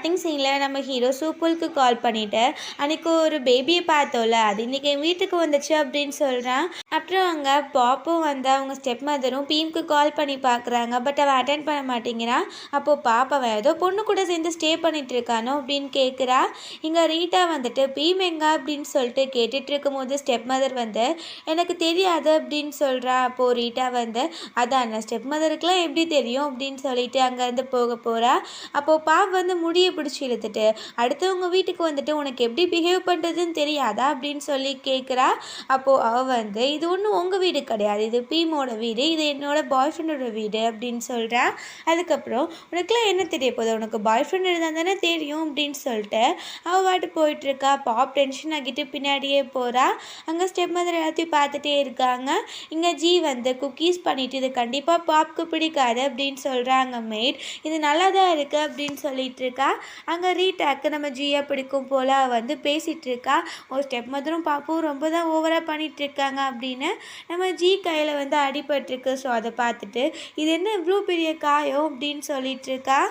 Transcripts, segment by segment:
Starting சீனில் நம்ம hero சூப்புலுக்கு கால் பண்ணிவிட்டு அன்றைக்கி ஒரு பேபியை பார்த்தோம்ல அது இன்றைக்கி என் வீட்டுக்கு வந்துச்சு அப்படின்னு சொல்கிறான். அப்புறம் அங்கே பாப்பும் வந்து அவங்க ஸ்டெப் மதரும் பீமுக்கு கால் பண்ணி பார்க்குறாங்க. பட் அவன் அட்டென்ட் பண்ண மாட்டேங்கிறான். அப்போது பாப்பாவன் ஏதோ பொண்ணு கூட சேர்ந்து ஸ்டே பண்ணிட்டு இருக்கானோ அப்படின்னு கேட்குறா. இங்கே ரீட்டா வந்துட்டு பீம் எங்க அப்படின்னு சொல்லிட்டு கேட்டுட்டு இருக்கும்போது ஸ்டெப் மதர் வந்து எனக்கு தெரியாது அப்படின்னு சொல்கிறா. அப்போது ரீட்டா வந்து அதான் ஸ்டெப் மதருக்குலாம் எப்படி தெரியும் அப்படின்னு சொல்லிட்டு அங்கேருந்து போக போகிறா. அப்போது பாப் வந்து முடியை பிடிச்சி இழுத்துட்டு அடுத்தவங்க வீட்டுக்கு வந்துட்டு உனக்கு எப்படி பிஹேவ் பண்ணுறதுன்னு தெரியாதா அப்படின்னு சொல்லி கேட்குறா. அப்போது அவள் வந்து இது ஒன்றும் உங்கள் வீடு கிடையாது, இது பீமோட வீடு, இது என்னோட பாய் ஃப்ரெண்டோட வீடு அப்படின்னு சொல்கிறா. அதுக்கப்புறம் உனக்குலாம் என்ன தெரிய போகுது, உனக்கு பாய் ஃப்ரெண்ட் இருந்தால் தானே தெரியும் அப்படின்னு சொல்லிட்டு அவள் வாட்டு போயிட்டுருக்கா. பாப் டென்ஷன் ஆகிட்டு பின்னாடியே போகிறா. அங்கே ஸ்டெப் மதர் எல்லாத்தையும் பார்த்துட்டே இருக்காங்க. இங்கே ஜி வந்து குக்கீஸ் பண்ணிவிட்டு இது கண்டிப்பாக பாப்க்கு பிடிக்காது அப்படின்னு சொல்கிறாங்க மேட். இது நல்லா தான் இருக்குது அப்படின்னு சொல்லிட்டு இருக்கா. அங்கே ரீட்டாக்கு நம்ம ஜியை பிடிக்கும் போல் வந்து பேசிகிட்டு இருக்கா. ஒரு ஸ்டெப் மதரும் பாப்பும் ரொம்ப தான் ஓவராக பண்ணிகிட்ருக்காங்க அப்படின்னு நம்ம ஜி கையில் வந்து அடிபட்டிருக்கு. ஸோ அதை பார்த்துட்டு இது என்ன இவ்வளோ பெரிய காயம் அப்படின்னு சொல்லிட்டு இருக்கா.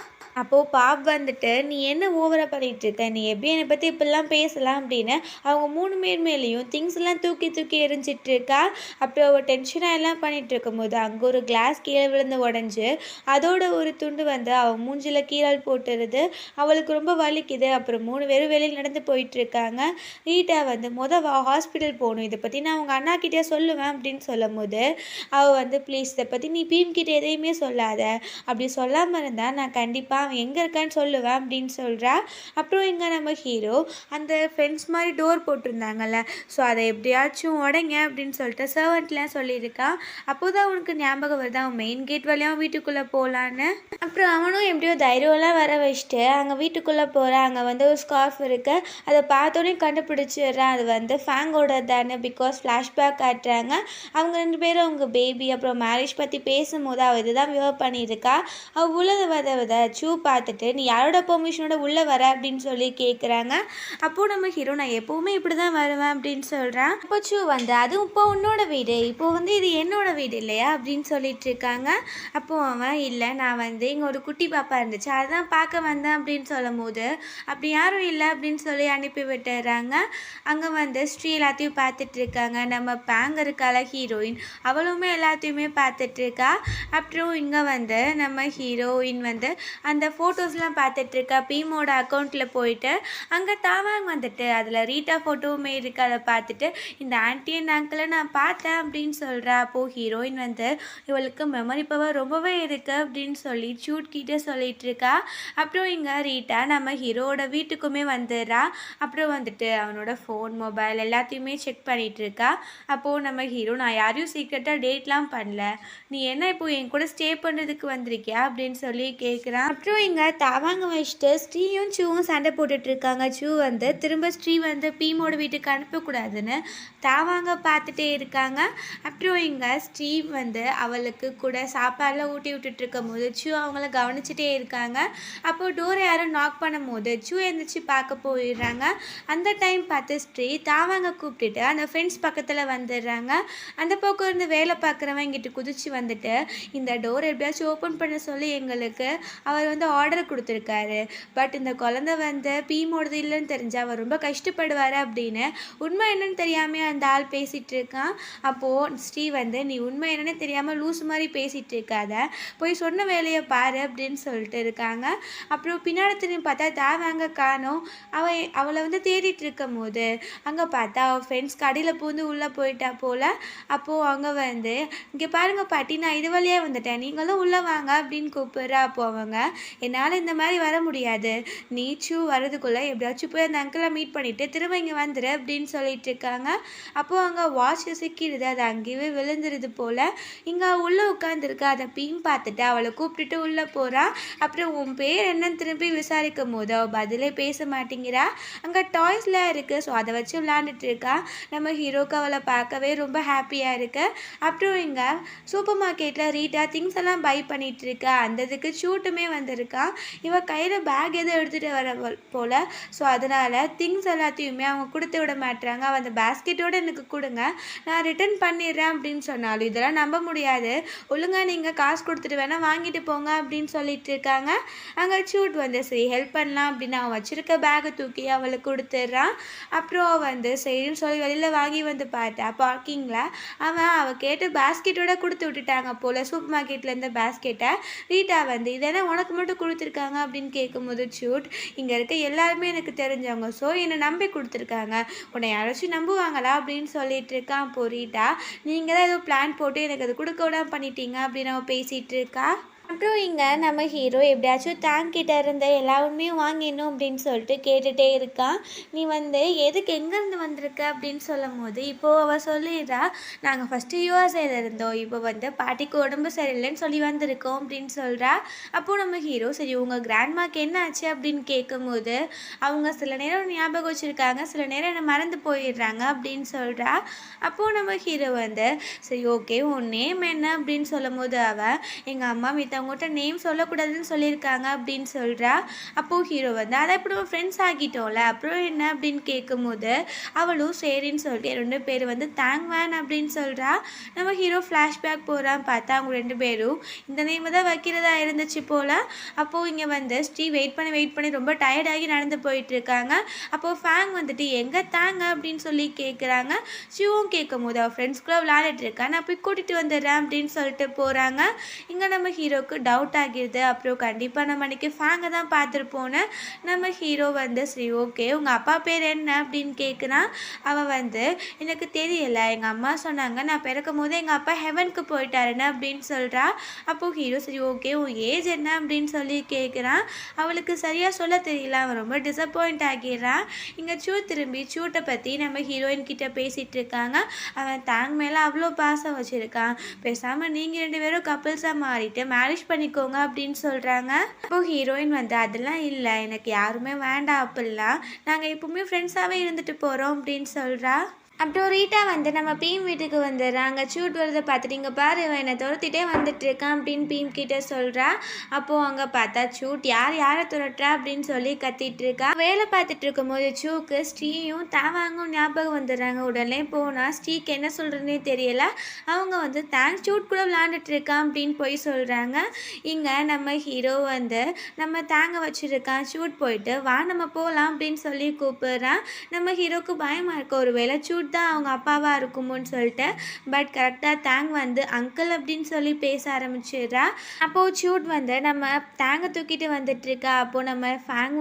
அப்போது பாப் வந்துட்டு நீ என்ன ஓவராக பண்ணிகிட்ருக்க, நீ எப்படி என்னை பற்றி இப்படிலாம் பேசலாம் அப்படின்னு அவங்க 3 பேர் மேலேயும் திங்ஸ் எல்லாம் தூக்கி தூக்கி எரிஞ்சிட்ருக்கா. அப்புறம் அவள் டென்ஷனாக எல்லாம் பண்ணிகிட்டு இருக்கும்போது அங்கே ஒரு கிளாஸ் கீழே விழுந்து உடஞ்சி அதோட ஒரு துண்டு வந்து அவள் மூஞ்சில் கீழால் போட்டுருது. அவளுக்கு ரொம்ப வலிக்குது. அப்புறம் 3 பேரும் வெளியில் நடந்து போயிட்டுருக்காங்க. ரீட்டா வந்து ஹாஸ்பிட்டல் போகணும், இதை பற்றி நான் அவங்க அண்ணாக்கிட்டே சொல்லுவேன் அப்படின்னு சொல்லும் போது அவள் வந்து ப்ளீஸ் இதை பற்றி நீ பீம்கிட்ட எதையுமே சொல்லாத, அப்படி சொல்லாமல் இருந்தால் நான் கண்டிப்பாக அவன் எங்கே இருக்கான்னு சொல்லுவேன் அப்படின்னு சொல்கிறா. அப்புறம் இங்கே நம்ம ஹீரோ அந்த ஃப்ரெண்ட்ஸ் மாதிரி டோர் போட்டிருந்தாங்கல்ல, ஸோ அதை எப்படியாச்சும் உடைங்க அப்படின்னு சொல்லிட்டு சர்வெண்ட்லாம் சொல்லியிருக்கான். அப்போது தான் அவனுக்கு ஞாபகம் வருது அவன் மெயின் கேட் வழியாக வீட்டுக்குள்ளே போகலான்னு. அப்புறம் அவனும் எப்படியோ தைரியம்லாம் வர வச்சுட்டு அங்கே வீட்டுக்குள்ளே போகிறான். அங்கே வந்து ஒரு ஸ்கார்ஃப் இருக்கு, அதை பார்த்தோன்னே கண்டுபிடிச்சிடுறான் அது வந்து ஃபேங்கோட தானே. பிகாஸ் ஃப்ளாஷ்பேக் காட்டுறாங்க அவங்க 2 பேரும் அவங்க பேபி அப்புறம் மேரேஜ் பற்றி பேசும்போது அவள் இதுதான் வியர் பண்ணியிருக்கா. அவள் உள்ளதை வத சூ பார்த்துட்டு நீ யாரோட பெர்மிஷனோட உள்ளே வர அப்படின்னு சொல்லி கேட்குறாங்க. அப்போது நம்ம ஹீரோ நான் எப்போவுமே இப்படி தான் வருவேன் அப்படின்னு சொல்கிறான். அப்போ சூ வந்து அதுவும் இப்போ உன்னோட வீடு, இப்போ வந்து இது என்னோட வீடு இல்லையா அப்படின்னு சொல்லிட்டு இருக்காங்க. அப்போது அவன் இல்லை நான் வந்து இங்கே ஒரு குட்டி பாப்பா இருந்துச்சு அதுதான் பார்க்க வந்தேன் அப்படின்னு சொல்லும் போது அப்படி யாரும் இல்லை அப்படின்னு சொல்லி அனுப்பி விட்டுறாங்க. அங்கே வந்து ஸ்ரீ எல்லாத்தையும் பார்த்துட்டு இருக்காங்க. நம்ம பேங்க இருக்கால ஹீரோயின் அவளுமே எல்லாத்தையுமே பார்த்துட்டு இருக்கா. அப்புறம் இங்கே வந்து நம்ம ஹீரோயின் வந்து அந்த ஃபோட்டோஸ்லாம் பார்த்துட்ருக்கா. பீமோட அக்கௌண்ட்டில் போயிட்டு அங்கே தாவாங்க வந்துட்டு அதில் ரீட்டா ஃபோட்டோவுமே இருக்குது. அதை பார்த்துட்டு இந்த ஆன்ட்டி அண்ட் அங்கிளை நான் பார்த்தேன் அப்படின்னு சொல்கிறா. அப்போது ஹீரோயின் வந்து இவளுக்கு மெமரி பவர் ரொம்பவே இருக்குது அப்படின்னு சொல்லி சூட்கிட்டே சொல்லிகிட்டு இருக்கா. அப்புறம் இங்கே ரீட்டா நம்ம ஹீரோவோட வீட்டுக்குமே வந்துடுறா. அப்புறம் வந்துட்டு அவனோட ஃபோன் மொபைல் எல்லாத்தையுமே செக் பண்ணிகிட்டு இருக்கா. அப்போது நம்ம ஹீரோ நான் யாரையும் சீக்கிரட்டாக டேட்லாம் பண்ணல, நீ என்ன இப்போ என் கூட ஸ்டே பண்ணுறதுக்கு வந்திருக்கியா அப்படின்னு சொல்லி கேட்குறான். அப்புறம் இங்கே தாவாங்க வச்சுட்டு ஸ்ரீயும் சூவும் சண்டை போட்டுட்ருக்காங்க. சூ வந்து திரும்ப ஸ்ரீ வந்து பீமோட வீட்டுக்கு அனுப்பக்கூடாதுன்னு தாவாங்க பார்த்துட்டே இருக்காங்க. அப்புறம் இங்கே ஸ்ரீ வந்து அவளுக்கு கூட சாப்பாடெலாம் ஊட்டி விட்டுட்டு இருக்கும் போது சூ அவங்கள கவனிச்சுட்டே இருக்காங்க. அப்போது டோரை யாரும் நாக் பண்ணும் போது சூ எழுந்திரிச்சு பார்க்க போயிடுறாங்க. அந்த டைம் பார்த்து ஸ்ரீ தாவாங்க கூப்பிட்டுட்டு அந்த ஃப்ரெண்ட்ஸ் பக்கத்தில் வந்துடுறாங்க. அந்த பக்கம் இருந்து வேலை பார்க்குறவங்க இங்கிட்டு குதிச்சு வந்துட்டு இந்த டோர் எப்படியாச்சும் ஓப்பன் பண்ண சொல்லி எங்களுக்கு அவர் வந்து ஆர்டர் கொடுத்துருக்காரு. பட் இந்த குழந்தை வந்து பீமோடது இல்லைன்னு தெரிஞ்சு அவர் ரொம்ப கஷ்டப்படுவார் அப்படின்னு உண்மை என்னன்னு தெரியாமல் அந்த ஆள் பேசிகிட்டு இருக்கான். அப்போது ஸ்ரீ வந்து நீ உண்மை என்னன்னு தெரியாமல் லூஸ் மாதிரி பேசிகிட்டு இருக்காத, போய் சொன்ன வேலையை பாரு அப்படின்னு சொல்லிட்டு இருக்காங்க. அப்புறம் பின்னாடி திரும்பி பார்த்தா தாவாங்க காணோம். அவளை வந்து தேடிட்டு இருக்கும் போது அங்கே பார்த்தா அவள் ஃப்ரெண்ட்ஸ் கடையில் பூந்து உள்ளே போயிட்டா போல். அப்போது அவங்க வந்து இங்கே பாருங்கள் பாட்டி நான் இது வழியாக வந்துட்டேன், நீங்களும் உள்ளே வாங்க அப்படின்னு கூப்பிட்றா. அப்போ அவங்க என்னால் இந்த மாதிரி வர முடியாது, நீச்சு வரதுக்குள்ளே எப்படியாச்சும் போய் அந்த அங்கிளை மீட் பண்ணிவிட்டு திரும்ப இங்கே வந்துடு அப்படின்னு சொல்லிட்டு இருக்காங்க. அப்போது அங்கே வாட்ச் சிக்கிடுது, அது அங்கேயே விழுந்துருது போல். இங்கே உள்ளே உட்காந்துருக்கா அதை பீம் பார்த்துட்டு அவளை கூப்பிட்டுட்டு உள்ளே போகிறா. அப்புறம் உன் பேர் என்னன்னு திரும்பி விசாரிக்கும் போது அவள் பதிலே பேச மாட்டேங்கிறா. அங்கே டாய்ஸ்லாம் இருக்குது, ஸோ அதை வச்சு விளாண்டுட்டு இருக்கா. நம்ம ஹீரோக்கு அவளை பார்க்கவே ரொம்ப ஹாப்பியாக இருக்கு. அப்புறம் இங்கே சூப்பர் மார்க்கெட்டில் ரீட்டா திங்ஸ் எல்லாம் பை பண்ணிகிட்டு இருக்கா. அந்த இதுக்கு ஷூட்டுமே வந்துருக்கு. வந்திருக்கான். இவன் கையில் பேக் எதுவும் எடுத்துகிட்டு வர போல். ஸோ அதனால் திங்ஸ் எல்லாத்தையுமே அவங்க கொடுத்து விட மாட்டுறாங்க. அவன் அந்த பேஸ்கெட்டோடு எனக்கு கொடுங்க, நான் ரிட்டர்ன் பண்ணிடுறேன் அப்படின்னு சொன்னாலும் இதெல்லாம் நம்ப முடியாது, ஒழுங்காக நீங்கள் காசு கொடுத்துட்டு வேணால் வாங்கிட்டு போங்க அப்படின்னு சொல்லிட்டு இருக்காங்க. அங்கே சூட் வந்து சரி ஹெல்ப் பண்ணலாம் அப்படின்னு அவன் வச்சுருக்க பேக்கை தூக்கி அவளுக்கு கொடுத்துட்றான். அப்புறம் சரின்னு சொல்லி வெளியில் வாங்கி வந்து பார்த்தா பார்க்கிங்கில் அவள் கேட்டு பேஸ்கெட்டோட கொடுத்து விட்டுட்டாங்க போல், சூப்பர் மார்க்கெட்லேருந்து பேஸ்கெட்டை. ரீட்டா இதெல்லாம் உனக்கு மட்டும் கொடுத்துருக்காங்க அப்படின்னு கேட்கும்போது சூட், இங்கே இருக்க எல்லாருமே எனக்கு தெரிஞ்சவங்க, ஸோ என்னை நம்பி கொடுத்துருக்காங்க, உன்னை யாராச்சும் நம்புவாங்களா அப்படின்னு சொல்லிட்டு இருக்கான். அப்போ ரீட்டா, நீங்கள் தான் ஏதோ பிளான் போட்டு எனக்கு அது கொடுக்க விடாம பண்ணிட்டீங்க அப்படின்னு அவன் பேசிகிட்டு இருக்கா. அப்புறம் இங்கே நம்ம ஹீரோ எப்படியாச்சும் கிட்ட இருந்த எல்லா உண்மையும் வாங்கிடணும் அப்படின்னு சொல்லிட்டு கேட்டுகிட்டே இருக்கான். நீ எதுக்கு எங்கேருந்து வந்திருக்க அப்படின்னு சொல்லும் போது இப்போது அவள் சொல்லிடுறா, நாங்கள் ஃபஸ்ட்டு யூஎஸ்ஏல இருந்தோம், இப்போ பாட்டிக்கு உடம்பு சரியில்லைன்னு சொல்லி வந்திருக்கோம் அப்படின்னு சொல்கிறா. அப்போது நம்ம ஹீரோ சரி உங்கள் கிராண்ட்மாக்கு என்ன ஆச்சு அப்படின்னு கேட்கும்போது அவங்க சில நேரம் ஞாபகம் வச்சுருக்காங்க, சில நேரம் என்னை மறந்து போயிடுறாங்க அப்படின்னு சொல்கிறா. அப்போது நம்ம ஹீரோ சரி ஓகே உன் நேம் என்ன அப்படின்னு சொல்லும் போது அவள் எங்கள் அம்மா அவங்ககிட்ட நேம் சொல்லக்கூடாதுன்னு சொல்லியிருக்காங்க அப்படின்னு சொல்கிறா. அப்போது ஹீரோ அதை எப்படி ஃப்ரெண்ட்ஸ் ஆகிட்டோம்ல அப்புறம் என்ன அப்படின்னு கேட்கும்போது அவளும் சரின்னு சொல்லிட்டு 2 பேர் தேங்க் வேன் அப்படின்னு சொல்கிறா. நம்ம ஹீரோ ஃப்ளாஷ்பேக் போகிறான். பார்த்தா அவங்க 2 பேரும் இந்த நேம் தான் வைக்கிறதா இருந்துச்சு போல். அப்போது இங்கே ஸ்ரீ வெயிட் பண்ணி ரொம்ப டயர்டாகி நடந்து போயிட்டு இருக்காங்க. அப்போது ஃபேங் எங்கே தாங்க அப்படின்னு சொல்லி கேட்குறாங்க. ஷிவும் கேட்கும் போது அவள் ஃப்ரெண்ட்ஸ்குள்ளே விளையாடிட்டு இருக்கா, நான் போய் கூட்டிகிட்டு வந்துடுறேன் அப்படின்னு சொல்லிட்டு போகிறாங்க. இங்கே நம்ம ஹீரோக்கு டவுட் ஆகிடுது. அப்புறம் கண்டிப்பாக நம்ம அன்றைக்கி ஃபேங்கை தான் பார்த்துருப்போன்னு நம்ம ஹீரோ சரி ஓகே உங்கள் அப்பா பேர் என்ன அப்படின்னு கேட்குறான். அவன் எனக்கு தெரியலை, எங்கள் அம்மா சொன்னாங்க நான் பிறக்கும் போது எங்கள் அப்பா ஹெவனுக்கு போயிட்டாருன்னு அப்படின்னு சொல்கிறா. அப்போது ஹீரோ சரி ஓகே உன் ஏஜ் என்ன அப்படின்னு சொல்லி கேட்குறான். அவளுக்கு சரியாக சொல்ல தெரியல, அவன் ரொம்ப டிசப்பாயிண்ட் ஆகிடுறான். இங்கே திரும்பி சூட்டை பற்றி நம்ம ஹீரோயின் கிட்ட பேசிகிட்டு இருக்காங்க. அவன் தாங்க மேலே அவ்வளோ பாசம் வச்சுருக்கான், பேசாமல் நீங்கள் 2 பேரும் கப்பிள்ஸாக மாறிட்டு மேரேஜ் பண்ணிக்கோங்க அப்படின்னு சொல்கிறாங்க. அப்போ ஹீரோயின் அதெல்லாம் இல்லை, எனக்கு யாருமே வேண்டாம், அப்படிலாம் நாங்கள் எப்பவுமே ஃப்ரெண்ட்ஸாகவே இருந்துட்டு போகிறோம் அப்படின்னு சொல்கிறா. அப்புறம் ரீட்டா நம்ம பீம் வீட்டுக்கு வந்துடுறாங்க. சூட் வரதை பார்த்துட்டு இங்கே பாரு இவன் என்னை துரத்திட்டே வந்துட்டுருக்கான் அப்படின்னு பீம் கிட்டே சொல்கிறா. அப்போது அங்கே பார்த்தா சூட் யாரை துரட்டுறா அப்படின்னு சொல்லி கத்திட்டு இருக்கா. வேலை பார்த்துட்டு இருக்கும்போது சூக்கு ஸ்ரீயும் தாவாங்கும் ஞாபகம் வந்துடுறாங்க. உடனே போனால் ஸ்ரீக்கு என்ன சொல்கிறதுனே தெரியல. அவங்க தேங்க்ஸ் சூட் கூட விளாண்டுட்டு இருக்கான் அப்படின்னு போய் சொல்கிறாங்க. இங்கே நம்ம ஹீரோ நம்ம தேங்க வச்சுருக்கான். சூட் போயிட்டு வா நம்ம போகலாம் அப்படின்னு சொல்லி கூப்பிட்றான். நம்ம ஹீரோக்கு பயமாக இருக்க, ஒரு வேளை சூட் தான் அவங்க அப்பாவாக இருக்குமோன்னு சொல்லிட்டு. பட் கரெக்டாக தேங் அங்கிள் அப்படின்னு சொல்லி பேச ஆரம்பிச்சிடுறா. அப்போது சூட் நம்ம தேங்கை தூக்கிட்டு வந்துட்டுருக்கா. அப்போது நம்ம ஃபேங்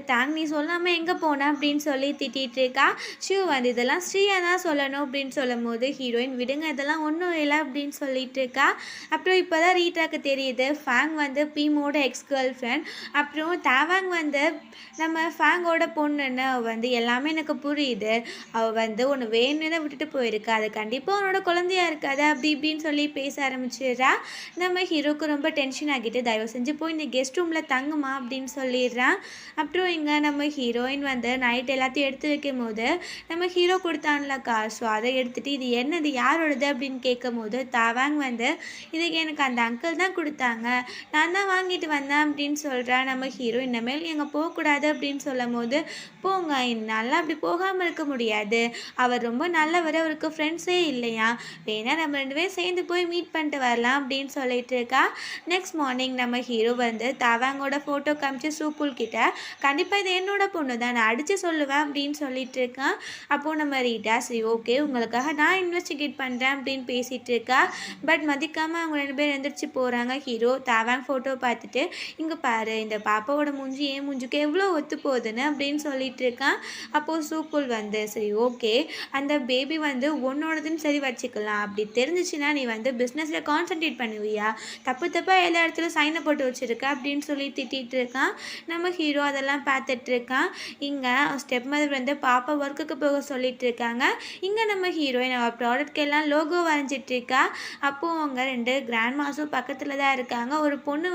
தேங் நீ சொல்லாமல் எங்கே போன அப்படின்னு சொல்லி திட்டிகிட்டு இருக்கா. ஷூ இதெல்லாம் ஸ்ரீயா தான் சொல்லணும் அப்படின்னு சொல்லும் போது ஹீரோயின் விடுங்க இதெல்லாம் ஒன்றும் இல்லை அப்படின்னு சொல்லிட்டு இருக்கா. அப்புறம் இப்போ தான் ரீட்டாக்கு தெரியுது ஃபேங் பீமோட எக்ஸ் கேர்ள் ஃப்ரெண்ட். அப்புறம் தாவாங் நம்ம ஃபேங்கோட பொண்ணுன்னு எல்லாமே எனக்கு புரியுது. அவள் ஒன்று வேணும்னு தான் விட்டுட்டு போயிருக்கா, அது கண்டிப்பாக அவனோட குழந்தையா இருக்காது அப்படி இப்படின்னு சொல்லி பேச ஆரம்பிச்சிடுறா. நம்ம ஹீரோக்கு ரொம்ப டென்ஷன் ஆகிட்டு தயவு செஞ்சு போய் இந்த கெஸ்ட் ரூமில் தங்குமா அப்படின்னு சொல்லிடுறான். அப்புறம் இங்கே நம்ம ஹீரோயின் நைட் எல்லாத்தையும் எடுத்து வைக்கும் போது நம்ம ஹீரோ கொடுத்தான்ல கார், ஸோ அதை எடுத்துகிட்டு இது என்னது யாரோடது அப்படின்னு கேட்கும் போது தாவாங் இதுக்கு எனக்கு அந்த அங்கிள் தான் கொடுத்தாங்க, நான் தான் வாங்கிட்டு வந்தேன் அப்படின்னு சொல்கிறா. நம்ம ஹீரோ இனிமேல் எங்கே போகக்கூடாது அப்படின்னு சொல்லும் போது போங்க என்னால் அப்படி போகாமல் இருக்க முடியாது, அவர் ரொம்ப நல்லவர், அவருக்கு ஃப்ரெண்ட்ஸே இல்லையா, வேணா நம்ம 2 பேரும் சேர்ந்து போய் மீட் பண்ணிட்டு வரலாம் அப்படின்னு சொல்லிட்டு இருக்கா. நெக்ஸ்ட் மார்னிங் நம்ம ஹீரோ தாவாங்கோட ஃபோட்டோ காமிச்சு சூப்புல் கிட்ட கண்டிப்பாக இது என்னோட பொண்ணு தான், நான் அடித்து சொல்லுவேன் அப்படின்னு சொல்லிட்டு இருக்கான். அப்போது நம்ம ரீட்டா சரி ஓகே உங்களுக்காக நான் இன்வெஸ்டிகேட் பண்ணுறேன் அப்படின்னு பேசிகிட்டு இருக்கா. பட் மதிக்காமல் அவங்க 2 பேர் எழுந்திரிச்சு போகிறாங்க. ஹீரோ தாவாங் ஃபோட்டோ பார்த்துட்டு இங்கே பாரு இந்த பாப்பாவோட மூஞ்சி ஏன் மூஞ்சுக்கு எவ்வளோ ஒத்து போகுதுன்னு அப்படின்னு சொல்லிட்டு இருக்கான். அப்போது சூப்புல் சரி ஓகே அந்த பேபி உன்னோடதுன்னு சரி வச்சுக்கலாம், அப்படி தெரிஞ்சிச்சுன்னா நீ பிஸ்னஸில் கான்சன்ட்ரேட் பண்ணுவியா, தப்பாக எல்லா இடத்துலையும் சைனை போட்டு வச்சுருக்க அப்படின்னு சொல்லி திட்டிகிட்டு இருக்கான். நம்ம ஹீரோ அதெல்லாம் பார்த்துட்டு இருக்கான். இங்கே ஸ்டெப் மதர் பாப்பா ஒர்க்குக்கு போக சொல்லிட்டு இருக்காங்க. இங்கே நம்ம ஹீரோயின் அவள் ப்ராடக்ட்கெல்லாம் லோகோ வரைஞ்சிட்ருக்கா. அப்போது அவங்க 2 கிராண்ட் மாஸும் பக்கத்தில் தான் இருக்காங்க. ஒரு பொண்ணு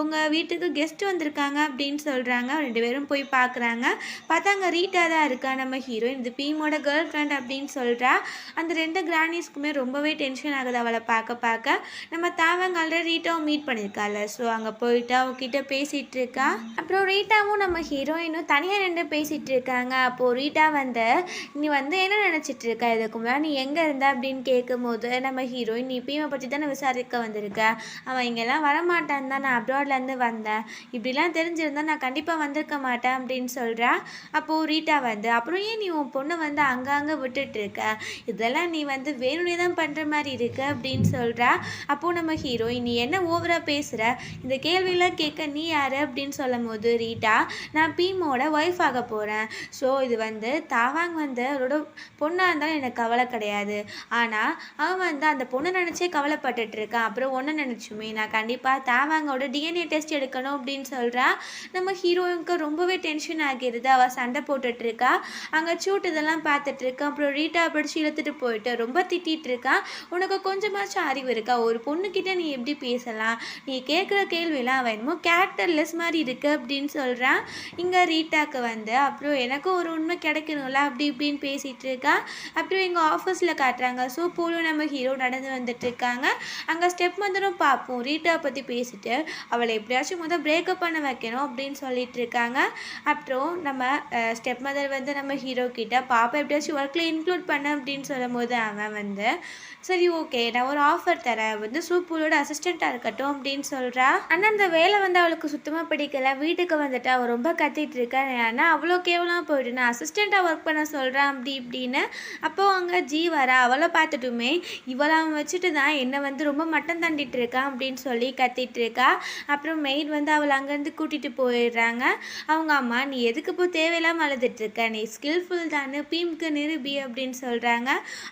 உங்கள் வீட்டுக்கு கெஸ்ட் வந்திருக்காங்க அப்படின்னு சொல்கிறாங்க. 2 பேரும் போய் பார்க்குறாங்க. பார்த்தா அங்கே ரீட்டா தான் இருக்கா. நம்ம ஹீரோயின் இந்த பீமோட கேர்ள் கேர்ள் ஃப்ரெண்ட் அப்படின்னு சொல்கிறா. அந்த 2 கிராணிஸ்க்குமே ரொம்பவே டென்ஷன் ஆகுது அவளை பார்க்க. நம்ம தாவங்க ஆல்ரெடி ரீட்டாவும் மீட் பண்ணியிருக்காள். ஸோ அங்கே போயிட்டு அவகிட்ட பேசிகிட்டு இருக்கா. அப்புறம் ரீட்டாவும் நம்ம ஹீரோயினும் தனியாக நின்று பேசிகிட்டு இருக்காங்க. அப்போது ரீட்டா வந்து நீ வந்து என்ன நினச்சிட்டு இருக்க, இதுக்கு முன்னாடி நீ எங்கே இருந்த அப்படின்னு கேட்கும்போது நம்ம ஹீரோயின் நீ பீமை பற்றி தானே விசாரிக்க வந்திருக்க, அவன் இங்கெல்லாம் வரமாட்டான் தான் நான் அப்ராட்லேருந்து வந்தேன், இப்படிலாம் தெரிஞ்சிருந்தா நான் கண்டிப்பாக வந்திருக்க மாட்டேன் அப்படின்னு சொல்கிறா. அப்போது ரீட்டா வந்து அப்புறம் ஏன் நீ உன் பொண்ணை வந்து அங்கங்கே விட்டுட்டு இருக்க, இதெல்லாம் நீ வந்து வேணும்னே தான் பண்ணுற மாதிரி இருக்கு அப்படின்னு சொல்கிறா. அப்போது நம்ம ஹீரோயின் நீ என்ன ஓவராக பேசுகிற, இந்த கேள்வியெல்லாம் கேட்க நீ யார் அப்படின்னு சொல்லும் போது ரீட்டா நான் பீமோட ஒய்ஃப் ஆக போகிறேன். ஸோ இது வந்து தாவாங் வந்து அவரோட பொண்ணாக இருந்தாலும் எனக்கு கவலை கிடையாது, ஆனால் அவன் வந்து அந்த பொண்ணை நினச்சே கவலைப்பட்டுட்டு இருக்கான். அப்புறம் ஒன்று நினச்சுமே நான் கண்டிப்பாக தாவாங்கோட டிஎன்ஏ டெஸ்ட் எடுக்கணும் அப்படின்னு சொல்கிறா. நம்ம ஹீரோயினுக்கு ரொம்பவே டென்ஷன் ஆகிடுது. அவள் சண்டை போட்டுட்ருக்கா. அங்கே சூட் இதெல்லாம் பார்த்துட்ருக்கா. அப்புறம் ரீட்டா பிடிச்சி இழுத்துட்டு போயிட்டு ரொம்ப திட்டிகிட்டு இருக்கான். உனக்கு கொஞ்சமாச்சும் அறிவு இருக்கா, ஒரு பொண்ணுக்கிட்ட நீ எப்படி பேசலாம், நீ கேட்குற கேள்வியெல்லாம் அவன் என்னமோ கேரக்டர்லெஸ் மாதிரி இருக்குது அப்படின்னு சொல்கிறான். இங்கே ரீட்டாக்கு வந்து அப்புறம் எனக்கும் ஒரு உண்மை கிடைக்கணும்ல அப்படி இப்படின்னு பேசிகிட்டு இருக்கா. அப்புறம் எங்கள் ஆஃபீஸில் காட்டுறாங்க. ஸோ போலும் நம்ம ஹீரோ நடந்து வந்துட்டுருக்காங்க. அங்கே ஸ்டெப் மதரும் பார்ப்போம் ரீட்டா பற்றி பேசிட்டு அவளை எப்படியாச்சும் பிரேக்கப் பண்ண வைக்கணும் அப்படின்னு சொல்லிட்டு இருக்காங்க. அப்புறம் நம்ம ஸ்டெப் மதர் வந்து நம்ம ஹீரோ கிட்ட பாப்பா எப்படியாச்சும் ஒர்க்கில் இன்க்ளூட் பண்ண அப்படின்னு சொல்லும் போது அவன் வந்து சரி ஓகே நான் ஒரு ஆஃபர் தரேன், வந்து சூப்பரோட அசிஸ்டண்ட்டாக இருக்கட்டும் அப்படின்னு சொல்கிறா. ஆனால் அந்த வேலை வந்து அவளுக்கு சுத்தமாக பிடிக்கல. வீட்டுக்கு வந்துட்டு அவள் ரொம்ப கத்திட்டு இருக்கா. ஏன்னா அவ்வளோ கேவலமாக போயிட்டு நான் அசிஸ்டண்ட்டாக ஒர்க் பண்ண சொல்கிறேன் அப்படி இப்படின்னு. அப்போது அங்கே ஜி வரா. அவளை பார்த்துட்டுமே இவளை அவன் வச்சுட்டு தான் என்னை வந்து ரொம்ப மட்டம் தண்டிட்டு இருக்கான் அப்படின்னு சொல்லி கத்திட்டு இருக்கா. அப்புறம் மெய்ட் வந்து அவளை அங்கேருந்து கூட்டிகிட்டு போயிடுறாங்க. அவங்க அம்மா நீ எதுக்கு இப்போ தேவையில்லாமல் அழுதுட்டு இருக்க, நீ ஸ்கில்ஃபுல் தானே, பீம்க்கு நிரூபி அப்படின்னு சொல்கிறாங்க.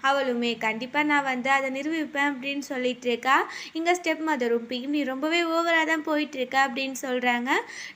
அவளுமே கண்டிப்பாக நான் வந்து அதை நிரூபிப்பேன் அப்படின்னு சொல்லிட்டு இருக்கா. இங்கே ஸ்டெப் மதரும் பீம் நீ ரொம்பவே ஓவராக தான் போயிட்டுருக்கா அப்படின்னு சொல்கிறாங்க.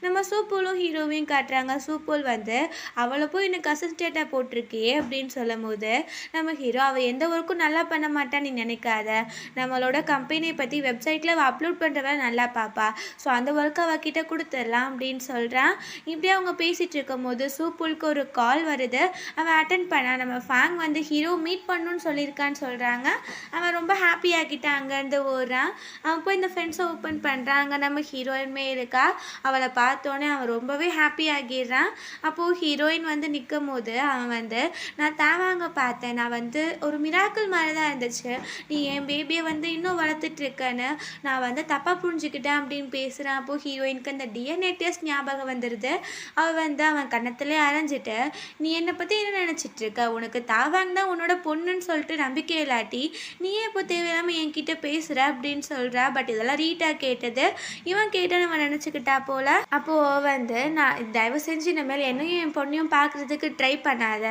நம்ம சூப்போலும் ஹீரோவையும் காட்டுறாங்க. சூப்போல் வந்து அவளை போய் எனக்கு அசிஸ்டண்ட்டாக போட்டிருக்கியே அப்படின்னு சொல்லும் போது நம்ம ஹீரோ அவள் எந்த ஒர்க்கும் நல்லா பண்ண மாட்டான்னு நீ நினைக்காத, நம்மளோட கம்பெனியை பற்றி வெப்சைட்டில் அவள் அப்லோட் பண்ணுறவ நல்லா பார்ப்பா, ஸோ அந்த ஒர்க்கை அவகிட்ட கொடுத்துடலாம் அப்படின்னு சொல்கிறான். இப்படியே அவங்க பேசிகிட்டு இருக்கும் போது சூப்புலுக்கு ஒரு கால் வருது. அவன் அட்டன் பண்ணா. நம்ம ஃபேங் வந்து ஹீரோ மீட் பண்ணணும்னு சொல்லியிருக்கான்னு சொல்கிறாங்க. அவன் ரொம்ப ஹாப்பியாகிட்டு அங்கேருந்து ஓடுறான். அவன் போய் இந்த ஃப்ரெண்ட்ஸை ஓப்பன் பண்ணுறான். அங்கே நம்ம ஹீரோயின்மே இருக்கா. அவளை பார்த்தோன்னே அவன் ரொம்பவே ஹாப்பி ஆகிடுறான். அப்போது ஹீரோயின் வந்து நிற்கும் போது அவன் வந்து நான் தாவாங்க பார்த்தேன், நான் வந்து ஒரு மிராக்கிள் மாதிரி தான் இருந்துச்சு, நீ என் பேபியை வந்து இன்னும் வளர்த்துட்ருக்கேன்னு நான் வந்து தப்பாக புரிஞ்சுக்கிட்டேன் அப்படின்னு பேசுகிறான். அப்போது ஹீரோயினுக்கு அந்த டிஎன்ஏ டெஸ்ட் ஞாபகம் வந்துடுது. அவள் வந்து அவன் கன்னத்திலே அரைஞ்சிட்டு நீ என்னை பற்றி என்ன நினச்சிட்ருக்க, உனக்கு தாவாங்க தான் உன்னோட பொண்ணுன்னு சொல்லிட்டு நம்பிக்கை இல்லாட்டி நீயே இப்போ தேவையில்லாமல் என்கிட்ட பேசுகிற அப்படின்னு சொல்கிறா. பட் இதெல்லாம் ரீட்டா கேட்டது. இவன் கேட்ட நம்ம நினச்சிக்கிட்டா போல். அப்போது வந்து நான் தயவு செஞ்சு இனிமேல் என்னையும் என் பொண்ணையும் பார்க்குறதுக்கு ட்ரை பண்ணாத,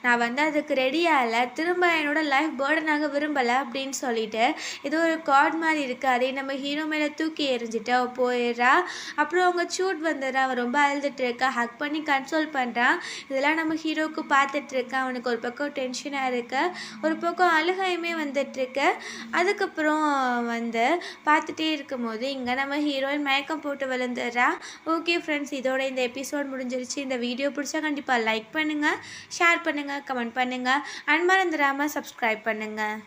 நான் வந்து அதுக்கு ரெடியாக இல்லை, திரும்ப என்னோட லைஃப் பேர்டனாக விரும்பலை அப்படின்னு சொல்லிட்டு இது ஒரு கார்ட் மாதிரி இருக்குது, அதை நம்ம ஹீரோ மேலே தூக்கி எறிஞ்சிட்டு அவள் போயிடுறா. அப்புறம் அவங்க சூட் வந்துடுறா. அவன் ரொம்ப அழுதுட்டு இருக்கா. ஹக் பண்ணி கன்சோல் பண்ணுறான். இதெல்லாம் நம்ம ஹீரோவுக்கு பார்த்துட்ருக்கான். அவனுக்கு ஒரு பக்கம் டென்ஷனாக இருக்கு, ஒரு பக்கம் அழுகையுமே வந்துட்டுருக்கு. அதுக்கப்புறம் வந்து பார்த்துட்டே இருக்கும்போது இங்கே நம்ம ஹீரோயின் மயக்கம் போட்டு விழுந்துடுறா. ஓகே ஃப்ரெண்ட்ஸ், இதோட இந்த எபிசோட் முடிஞ்சிருச்சு. இந்த வீடியோ பிடிச்சா கண்டிப்பாக லைக் பண்ணுங்கள், ஷேர் பண்ணுங்கள், கமெண்ட் பண்ணுங்கள், அண்ட் மறந்துடாமல் சப்ஸ்கிரைப் பண்ணுங்கள்.